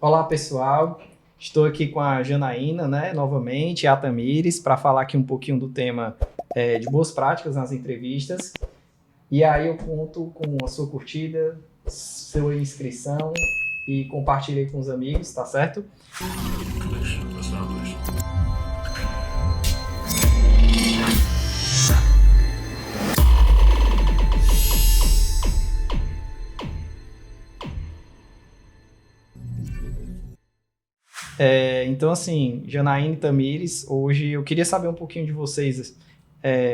Olá, pessoal. Estou aqui com a Janaína, né, novamente, e a Tamires, para falar aqui um pouquinho do tema de boas práticas nas entrevistas. E aí eu conto com a sua curtida, sua inscrição e compartilhe com os amigos, tá certo? Então, assim, Janaína e Tamires, hoje eu queria saber um pouquinho de vocês,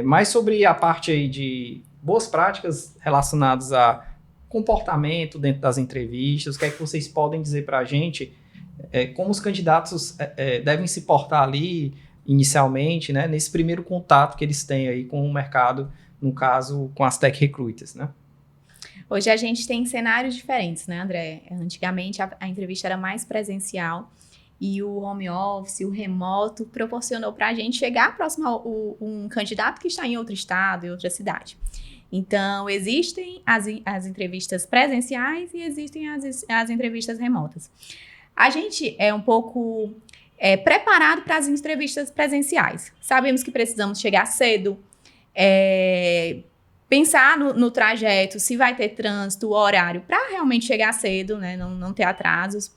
mais sobre a parte aí de boas práticas relacionadas a comportamento dentro das entrevistas, o que é que vocês podem dizer para a gente, como os candidatos devem se portar ali inicialmente, né, nesse primeiro contato que eles têm aí com o mercado, no caso, com as tech recruiters, né? Hoje a gente tem cenários diferentes, né, André? Antigamente a entrevista era mais presencial e o home office, o remoto, proporcionou para a gente chegar próximo a um candidato que está em outro estado, em outra cidade. Então, existem as entrevistas presenciais e existem as entrevistas remotas. A gente é um pouco preparado para as entrevistas presenciais. Sabemos que precisamos chegar cedo, pensar no trajeto, se vai ter trânsito, horário, para realmente chegar cedo, né, não ter atrasos.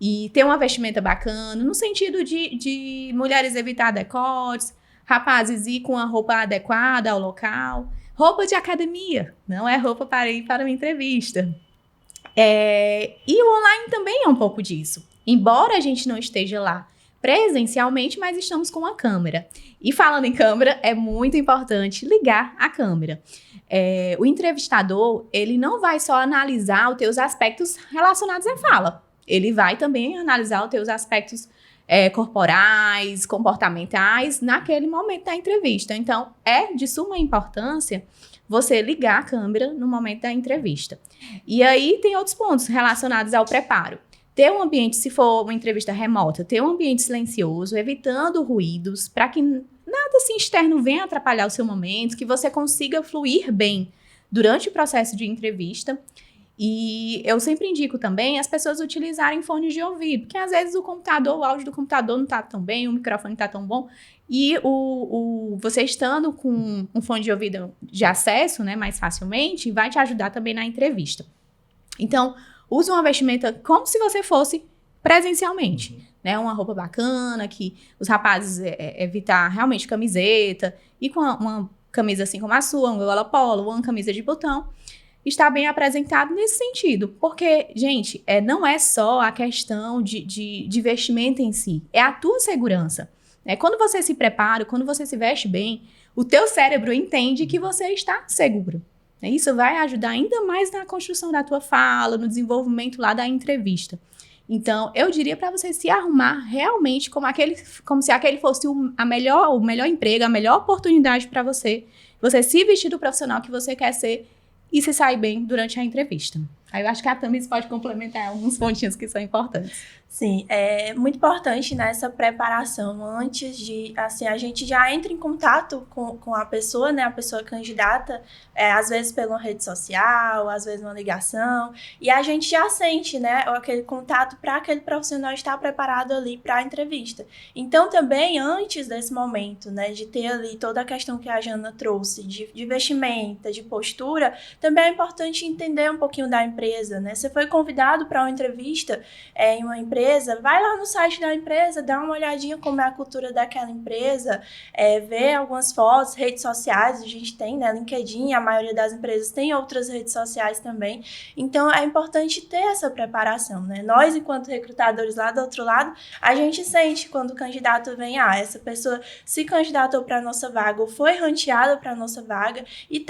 E ter uma vestimenta bacana, no sentido de mulheres evitar decotes, rapazes ir com a roupa adequada ao local. Roupa de academia, não é roupa para ir para uma entrevista. E o online também é um pouco disso. Embora a gente não esteja lá presencialmente, mas estamos com a câmera. E falando em câmera, é muito importante ligar a câmera. O entrevistador, ele não vai só analisar os teus aspectos relacionados à fala. Ele vai também analisar os teus aspectos corporais, comportamentais, naquele momento da entrevista. Então, é de suma importância você ligar a câmera no momento da entrevista. E aí, tem outros pontos relacionados ao preparo. Ter um ambiente, se for uma entrevista remota, ter um ambiente silencioso, evitando ruídos, para que nada assim externo venha atrapalhar o seu momento, que você consiga fluir bem durante o processo de entrevista. E eu sempre indico também as pessoas utilizarem fones de ouvido, porque às vezes o áudio do computador não está tão bem, o microfone não está tão bom, e você estando com um fone de ouvido de acesso, né, mais facilmente, vai te ajudar também na entrevista. Então, use uma vestimenta como se você fosse presencialmente, né, uma roupa bacana, que os rapazes evitar realmente camiseta, e com uma camisa assim como a sua, um gola polo, uma camisa de botão, está bem apresentado nesse sentido. Porque, gente, não é só a questão de vestimenta em si, é a tua segurança. Quando você se prepara, quando você se veste bem, o teu cérebro entende que você está seguro. Isso vai ajudar ainda mais na construção da tua fala, no desenvolvimento lá da entrevista. Então, eu diria para você se arrumar realmente como se aquele fosse o melhor emprego, a melhor oportunidade para você se vestir do profissional que você quer ser e se sair bem durante a entrevista. Aí eu acho que a Tamires pode complementar alguns pontinhos que são importantes. Sim, é muito importante nessa preparação antes de, assim, a gente já entra em contato com a pessoa, né, a pessoa candidata, às vezes pela rede social, às vezes uma ligação, e a gente já sente, né, aquele contato para aquele profissional estar preparado ali para a entrevista. Então, também, antes desse momento, né, de ter ali toda a questão que a Jana trouxe, de vestimenta, de postura, também é importante entender um pouquinho da empresa, né, você foi convidado para uma entrevista em uma empresa, vai lá no site da empresa, dá uma olhadinha como é a cultura daquela empresa, vê algumas fotos, redes sociais, a gente tem, né, LinkedIn, a maioria das empresas tem outras redes sociais também, então é importante ter essa preparação, né, nós enquanto recrutadores lá do outro lado, a gente sente quando o candidato vem, essa pessoa se candidatou para a nossa vaga ou foi ranqueada para a nossa vaga e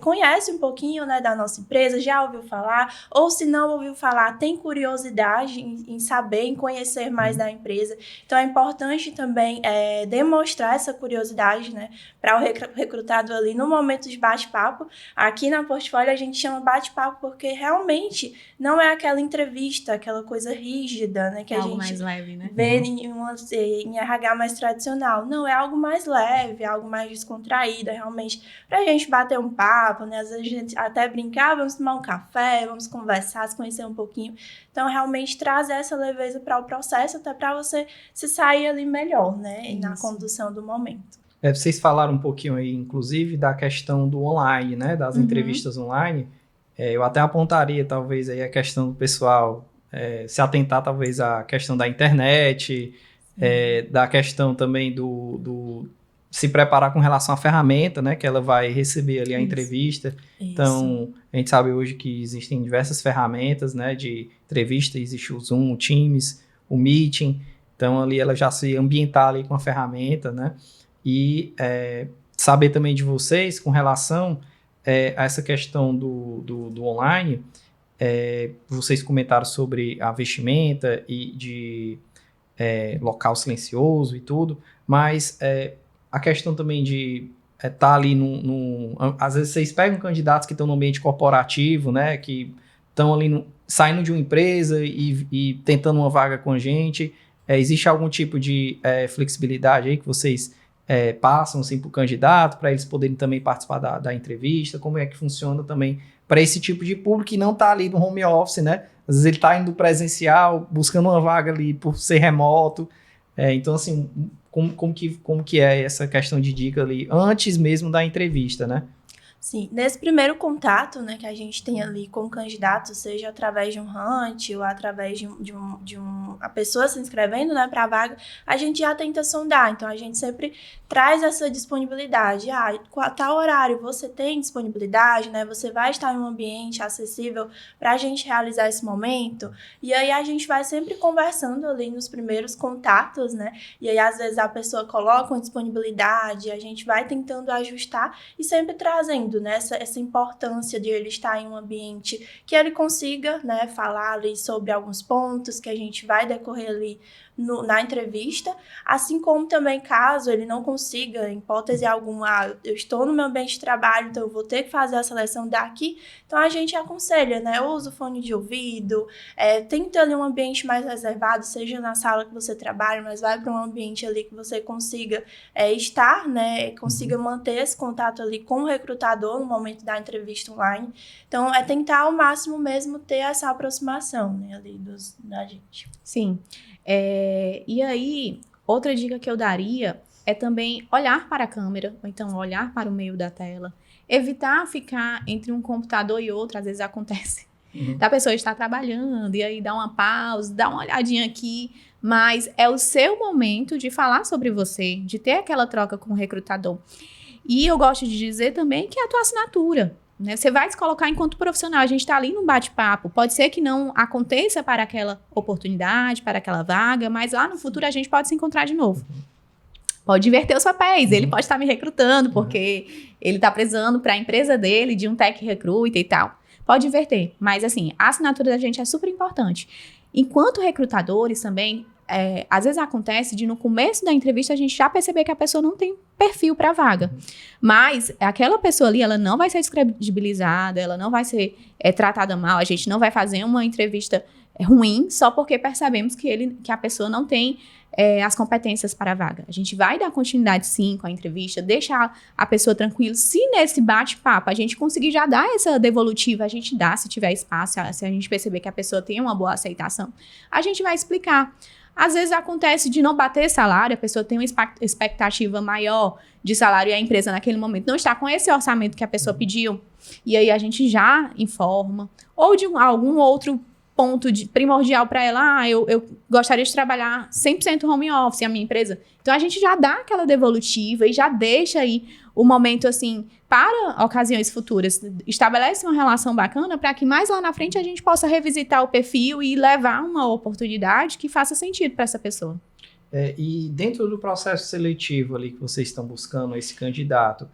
conhece um pouquinho, né, da nossa empresa, já ouviu falar, ou se não ouviu falar, tem curiosidade em saber, em conhecer mais da empresa. Então, é importante também demonstrar essa curiosidade, né, para o recrutado ali no momento de bate-papo. Aqui na Portfólio a gente chama bate-papo porque realmente não é aquela entrevista, aquela coisa rígida, né, que a gente mais leve, né? Vê em RH mais tradicional. Não, é algo mais leve, algo mais descontraído, realmente, para a gente bater um papo, né, às vezes a gente até brincar, vamos tomar um café, vamos conversar, se conhecer um pouquinho. Então, realmente trazer essa leveza para o processo, até para você se sair ali melhor, né? Na condução do momento. Vocês falaram um pouquinho aí, inclusive, da questão do online, né? Das entrevistas online. Eu até apontaria, talvez, aí a questão do pessoal se atentar, talvez, à questão da internet, da questão também do se preparar com relação à ferramenta, né? Que ela vai receber ali a entrevista. Então, a gente sabe hoje que existem diversas ferramentas, né? De entrevista, existe o Zoom, o Teams, o Meeting. Então, ali ela já se ambientar ali com a ferramenta, né? E saber também de vocês com relação a essa questão do online. Vocês comentaram sobre a vestimenta e de local silencioso e tudo, mas a questão também de estar ali às vezes vocês pegam candidatos que estão no ambiente corporativo, né, que estão ali saindo de uma empresa e tentando uma vaga com a gente. Existe algum tipo de flexibilidade aí que vocês passam assim, para o candidato, para eles poderem também participar da entrevista? Como é que funciona também para esse tipo de público que não está ali no home office, né? Às vezes ele está indo presencial, buscando uma vaga ali por ser remoto. Então, assim, como que é essa questão de dica ali antes mesmo da entrevista, né? Sim, nesse primeiro contato, né, que a gente tem ali com o candidato, seja através de um hunt ou através de a pessoa se inscrevendo, né, para a vaga, a gente já tenta sondar. Então, a gente sempre traz essa disponibilidade. Tal horário você tem disponibilidade, né? Você vai estar em um ambiente acessível para a gente realizar esse momento. E aí, a gente vai sempre conversando ali nos primeiros contatos, né? E aí, às vezes, a pessoa coloca uma disponibilidade, a gente vai tentando ajustar e sempre trazendo, né, essa importância de ele estar em um ambiente que ele consiga, né, falar ali sobre alguns pontos que a gente vai decorrer ali na entrevista, assim como também caso ele não consiga, em hipótese alguma, eu estou no meu ambiente de trabalho, então eu vou ter que fazer a seleção daqui, então a gente aconselha, né, usa o fone de ouvido, tenta ali um ambiente mais reservado, seja na sala que você trabalha, mas vai para um ambiente ali que você consiga estar, né, consiga manter esse contato ali com o recrutador no momento da entrevista online. Então, tentar ao máximo mesmo ter essa aproximação, né, ali da gente. Sim. E aí, outra dica que eu daria é também olhar para a câmera, ou então olhar para o meio da tela. Evitar ficar entre um computador e outro, às vezes acontece. Da pessoa estar trabalhando, e aí dá uma pausa, dá uma olhadinha aqui, mas é o seu momento de falar sobre você, de ter aquela troca com o recrutador. E eu gosto de dizer também que é a tua assinatura, né? Você vai se colocar enquanto profissional, a gente está ali num bate-papo, pode ser que não aconteça para aquela oportunidade, para aquela vaga, mas lá no futuro a gente pode se encontrar de novo. Pode inverter os papéis, ele pode estar me recrutando, porque ele está precisando para a empresa dele de um tech recruiter e tal. Pode inverter, mas assim, a assinatura da gente é super importante. Enquanto recrutadores também, às vezes acontece de no começo da entrevista a gente já perceber que a pessoa não tem perfil para a vaga. Mas aquela pessoa ali, ela não vai ser descredibilizada, ela não vai ser tratada mal, a gente não vai fazer uma entrevista ruim só porque percebemos que a pessoa não tem as competências para a vaga. A gente vai dar continuidade sim com a entrevista, deixar a pessoa tranquila. Se nesse bate-papo a gente conseguir já dar essa devolutiva, a gente dá, se tiver espaço, se a gente perceber que a pessoa tem uma boa aceitação, a gente vai explicar. Às vezes acontece de não bater salário, a pessoa tem uma expectativa maior de salário e a empresa naquele momento não está com esse orçamento que a pessoa pediu, e aí a gente já informa, ou de algum outro ponto primordial para ela, eu gostaria de trabalhar 100% home office, a minha empresa. Então, a gente já dá aquela devolutiva e já deixa aí o momento, assim, para ocasiões futuras. Estabelece uma relação bacana para que mais lá na frente a gente possa revisitar o perfil e levar uma oportunidade que faça sentido para essa pessoa. E dentro do processo seletivo ali que vocês estão buscando esse candidato,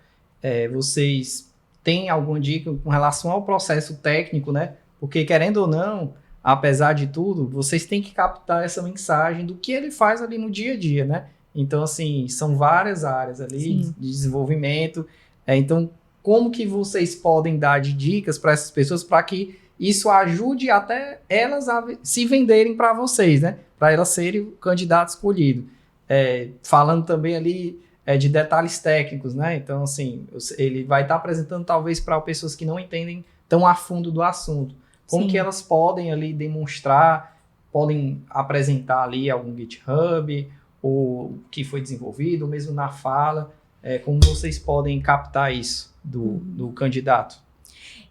vocês têm alguma dica com relação ao processo técnico, né? Porque, querendo ou não, apesar de tudo, vocês têm que captar essa mensagem do que ele faz ali no dia a dia, né? Então, assim, são várias áreas ali de desenvolvimento. Então, como que vocês podem dar de dicas para essas pessoas para que isso ajude até elas a se venderem para vocês, né? Para elas serem o candidato escolhido. Falando também ali de detalhes técnicos, né? Então, assim, ele vai estar apresentando talvez para pessoas que não entendem tão a fundo do assunto. Como Sim. que elas podem ali demonstrar, podem apresentar ali algum GitHub, ou o que foi desenvolvido, ou mesmo na fala, como vocês podem captar isso do candidato?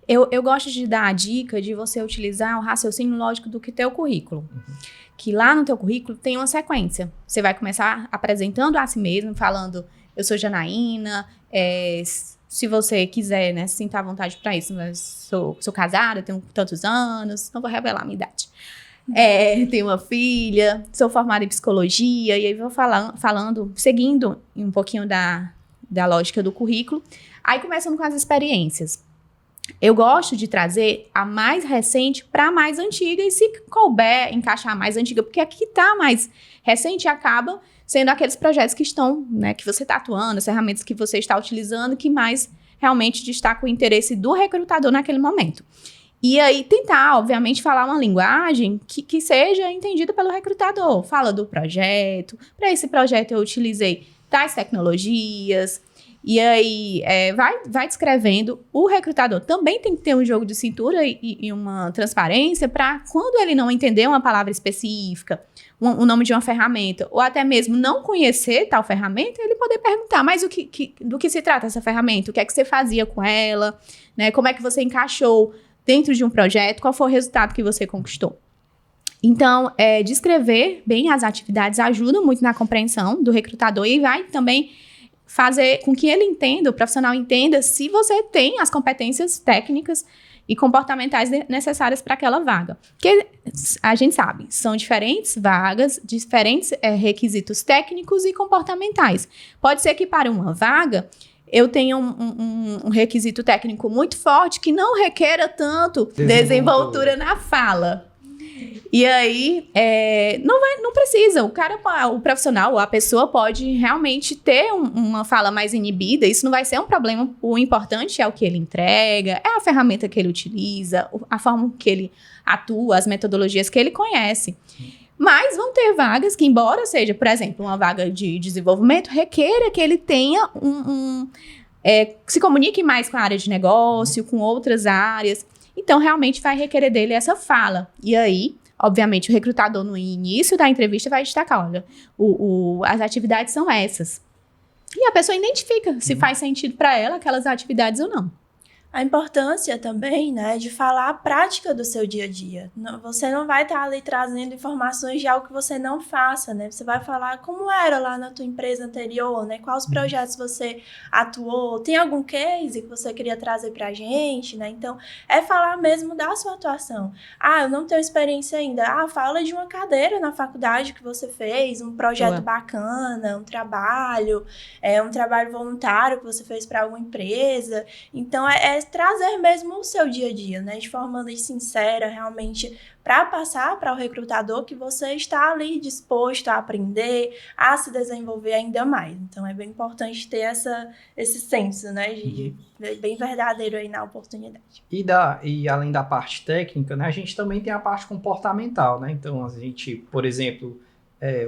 Eu gosto de dar a dica de você utilizar o raciocínio lógico do que teu currículo. Que lá no teu currículo tem uma sequência. Você vai começar apresentando a si mesmo, falando, eu sou Janaína, se você quiser, né, se sinta à vontade para isso, mas sou casada, tenho tantos anos, não vou revelar a minha idade. Tenho uma filha, sou formada em psicologia, e aí vou falando, seguindo um pouquinho da lógica do currículo, aí começando com as experiências. Eu gosto de trazer a mais recente para a mais antiga, e se couber encaixar a mais antiga, porque aqui está mais recente, acaba sendo aqueles projetos que estão, né, que você está atuando, as ferramentas que você está utilizando, que mais realmente destaca o interesse do recrutador naquele momento. E aí tentar, obviamente, falar uma linguagem que seja entendida pelo recrutador. Fala do projeto, para esse projeto eu utilizei tais tecnologias. E aí, vai descrevendo. O recrutador também tem que ter um jogo de cintura e uma transparência para, quando ele não entender uma palavra específica, o nome de uma ferramenta, ou até mesmo não conhecer tal ferramenta, ele poder perguntar, mas do que se trata essa ferramenta? O que é que você fazia com ela? Né? Como é que você encaixou dentro de um projeto? Qual foi o resultado que você conquistou? Então, descrever bem as atividades ajuda muito na compreensão do recrutador e vai também fazer com que ele entenda, o profissional entenda, se você tem as competências técnicas e comportamentais necessárias para aquela vaga. Porque a gente sabe, são diferentes vagas, diferentes requisitos técnicos e comportamentais. Pode ser que para uma vaga eu tenha um requisito técnico muito forte que não requeira tanto desenvoltura na fala. E aí, não precisa. O profissional, a pessoa pode realmente ter uma fala mais inibida. Isso não vai ser um problema. O importante é o que ele entrega, é a ferramenta que ele utiliza, a forma que ele atua, as metodologias que ele conhece. Mas vão ter vagas que, embora seja, por exemplo, uma vaga de desenvolvimento, requeira que ele tenha se comunique mais com a área de negócio, com outras áreas. Então, realmente vai requerer dele essa fala. E aí, obviamente, o recrutador no início da entrevista vai destacar, olha, as atividades são essas. E a pessoa identifica se faz sentido para ela aquelas atividades ou não. A importância também, né, de falar a prática do seu dia a dia. Você não vai estar ali trazendo informações de algo que você não faça, né? Você vai falar como era lá na tua empresa anterior, né? Quais projetos você atuou, tem algum case que você queria trazer pra gente, né? Então, falar mesmo da sua atuação. Eu não tenho experiência ainda. Fala de uma cadeira na faculdade que você fez, um projeto bacana, um trabalho voluntário que você fez para alguma empresa. Então, trazer mesmo o seu dia a dia, né? De forma ali sincera, realmente, para passar para o recrutador que você está ali disposto a aprender, a se desenvolver ainda mais. Então, é bem importante ter esse senso, né? De bem verdadeiro aí na oportunidade. E além da parte técnica, né? A gente também tem a parte comportamental, né? Então, a gente, por exemplo,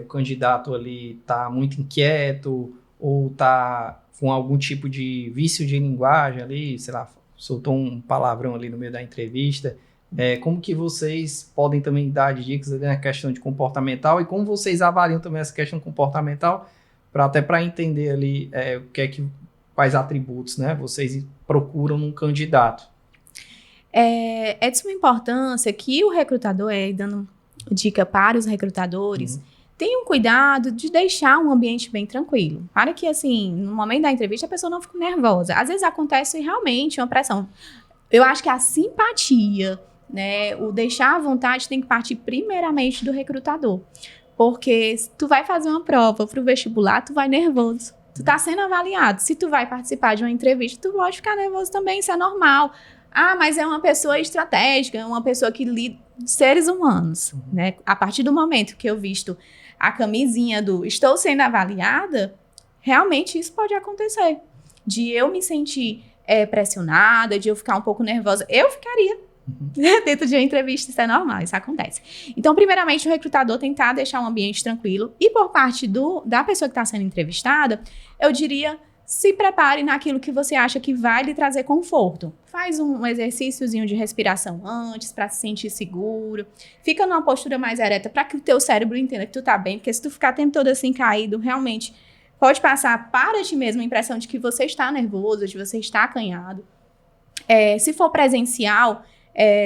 o candidato ali está muito inquieto ou está com algum tipo de vício de linguagem ali, sei lá, soltou um palavrão ali no meio da entrevista. Como que vocês podem também dar dicas na questão de comportamental e como vocês avaliam também essa questão comportamental até para entender ali quais atributos, né, vocês procuram num candidato? É de suma importância que o recrutador, dando dica para os recrutadores, tenham cuidado de deixar um ambiente bem tranquilo. Para que, assim, no momento da entrevista, a pessoa não fique nervosa. Às vezes acontece realmente uma pressão. Eu acho que a simpatia, né, o deixar à vontade tem que partir primeiramente do recrutador. Porque se tu vai fazer uma prova para o vestibular, tu vai nervoso. Tu tá sendo avaliado. Se tu vai participar de uma entrevista, tu pode ficar nervoso também, isso é normal. Mas é uma pessoa estratégica, é uma pessoa que lida com seres humanos, né? A partir do momento que eu visto a camisinha do estou sendo avaliada, realmente isso pode acontecer. De eu me sentir pressionada, de eu ficar um pouco nervosa. Eu ficaria dentro de uma entrevista, isso é normal, isso acontece. Então, primeiramente, o recrutador tentar deixar um ambiente tranquilo. E por parte da pessoa que está sendo entrevistada, eu diria se prepare naquilo que você acha que vai lhe trazer conforto. Faz um exercíciozinho de respiração antes, para se sentir seguro. Fica numa postura mais ereta, para que o teu cérebro entenda que tu tá bem, porque se tu ficar o tempo todo assim caído, realmente pode passar para ti mesmo a impressão de que você está nervoso, de você está acanhado. Se for presencial,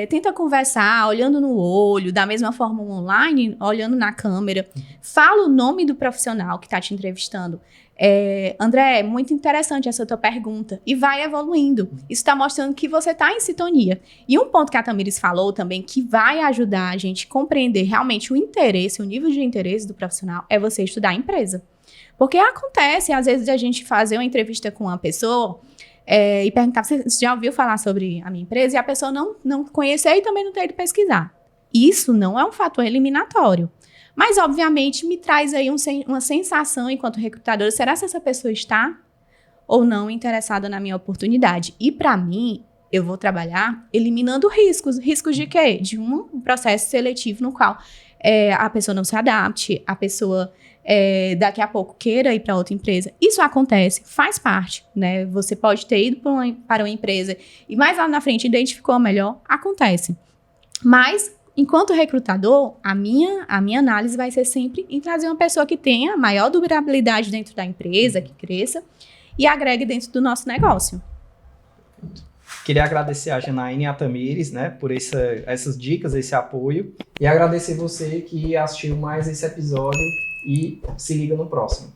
tenta conversar olhando no olho, da mesma forma online, olhando na câmera. Fala o nome do profissional que está te entrevistando. André, é muito interessante essa tua pergunta. E vai evoluindo. Isso está mostrando que você está em sintonia. E um ponto que a Tamires falou também, que vai ajudar a gente a compreender realmente o interesse, o nível de interesse do profissional, é você estudar a empresa. Porque acontece, às vezes, a gente fazer uma entrevista com uma pessoa e perguntar, você já ouviu falar sobre a minha empresa? E a pessoa não conhecer e também não ter ido pesquisar. Isso não é um fator eliminatório. Mas, obviamente, me traz aí uma sensação, enquanto recrutadora, será que essa pessoa está ou não interessada na minha oportunidade? E, para mim, eu vou trabalhar eliminando riscos. Riscos de quê? De um processo seletivo no qual a pessoa não se adapte, a pessoa daqui a pouco queira ir para outra empresa. Isso acontece, faz parte, né? Você pode ter ido para uma empresa e mais lá na frente identificou a melhor, acontece. Mas, enquanto recrutador, a minha análise vai ser sempre em trazer uma pessoa que tenha maior durabilidade dentro da empresa, que cresça e agregue dentro do nosso negócio. Queria agradecer a Janaína e a Tamires, né, por essas dicas, esse apoio. E agradecer você que assistiu mais esse episódio e se liga no próximo.